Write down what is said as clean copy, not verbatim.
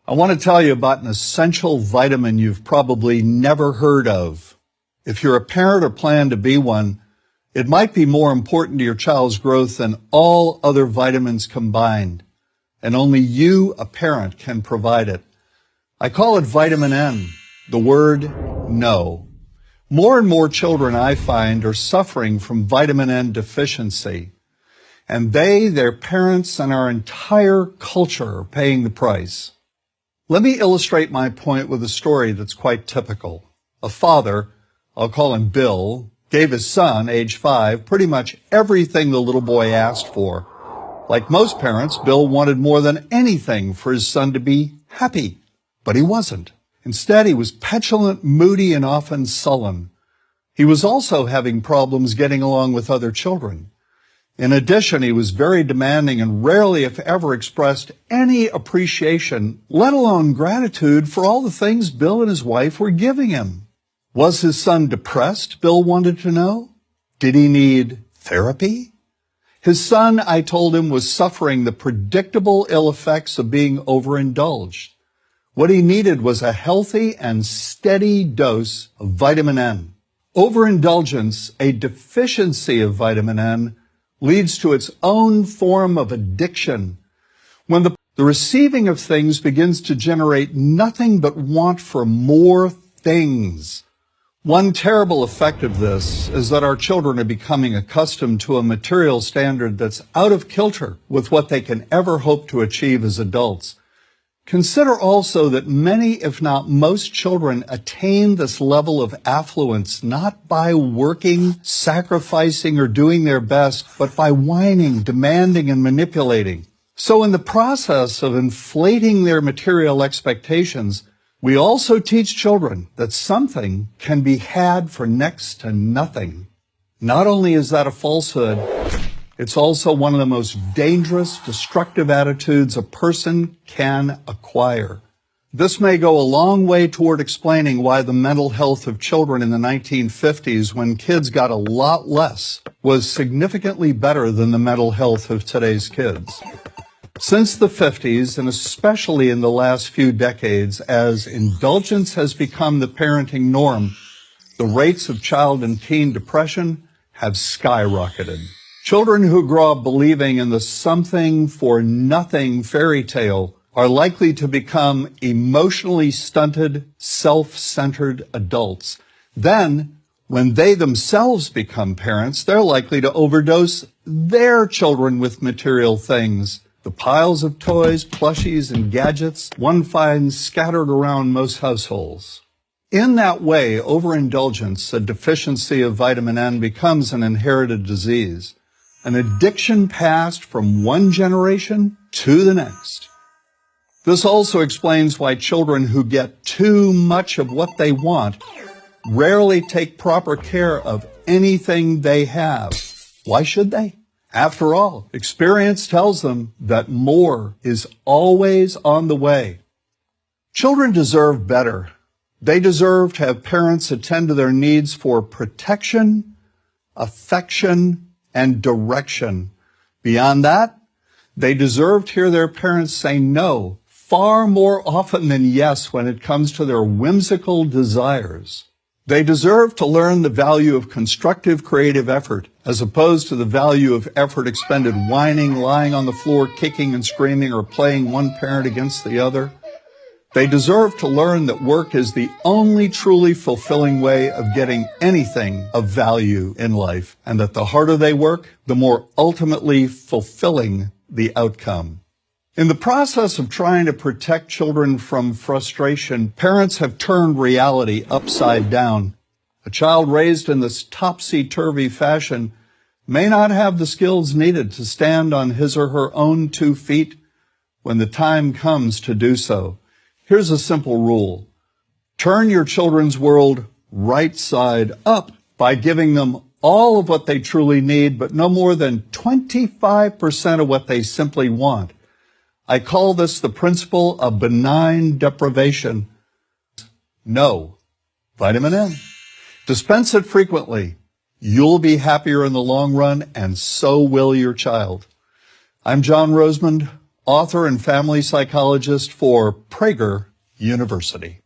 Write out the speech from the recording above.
I want to tell you about an essential vitamin you've probably never heard of. If you're a parent or plan to be one, it might be more important to your child's growth than all other vitamins combined, and only you, a parent, can provide it. I call it vitamin N, the word no. More and more children, I find, are suffering from vitamin N deficiency, and they, their parents, and our entire culture are paying the price. Let me illustrate my point with a story that's quite typical. A father, I'll call him Bill, gave his son, age 5, pretty much everything the little boy asked for. Like most parents, Bill wanted more than anything for his son to be happy, but he wasn't. Instead, he was petulant, moody, and often sullen. He was also having problems getting along with other children. In addition, he was very demanding and rarely, if ever, expressed any appreciation, let alone gratitude, for all the things Bill and his wife were giving him. Was his son depressed, Bill wanted to know? Did he need therapy? His son, I told him, was suffering the predictable ill effects of being overindulged. What he needed was a healthy and steady dose of vitamin N. Overindulgence, a deficiency of vitamin N, leads to its own form of addiction. When the receiving of things begins to generate nothing but want for more things. One terrible effect of this is that our children are becoming accustomed to a material standard that's out of kilter with what they can ever hope to achieve as adults. Consider also that many, if not most, children attain this level of affluence not by working, sacrificing, or doing their best, but by whining, demanding, and manipulating. So in the process of inflating their material expectations, we also teach children that something can be had for next to nothing. Not only is that a falsehood, it's also one of the most dangerous, destructive attitudes a person can acquire. This may go a long way toward explaining why the mental health of children in the 1950s, when kids got a lot less, was significantly better than the mental health of today's kids. Since the 50s, and especially in the last few decades, as indulgence has become the parenting norm, the rates of child and teen depression have skyrocketed. Children who grow up believing in the something for nothing fairy tale are likely to become emotionally stunted, self-centered adults. Then, when they themselves become parents, they're likely to overdose their children with material things. The piles of toys, plushies, and gadgets one finds scattered around most households. In that way, overindulgence, a deficiency of vitamin N, becomes an inherited disease. An addiction passed from one generation to the next. This also explains why children who get too much of what they want rarely take proper care of anything they have. Why should they? After all, experience tells them that more is always on the way. Children deserve better. They deserve to have parents attend to their needs for protection, affection, and direction. Beyond that, they deserve to hear their parents say no far more often than yes when it comes to their whimsical desires. They deserve to learn the value of constructive creative effort as opposed to the value of effort expended whining, lying on the floor, kicking and screaming, or playing one parent against the other. They deserve to learn that work is the only truly fulfilling way of getting anything of value in life, and that the harder they work, the more ultimately fulfilling the outcome. In the process of trying to protect children from frustration, parents have turned reality upside down. A child raised in this topsy-turvy fashion may not have the skills needed to stand on his or her own 2 feet when the time comes to do so. Here's a simple rule. Turn your children's world right side up by giving them all of what they truly need, but no more than 25% of what they simply want. I call this the principle of benign deprivation. No. Vitamin N. Dispense it frequently. You'll be happier in the long run, and so will your child. I'm John Rosemond, author and family psychologist for Prager University.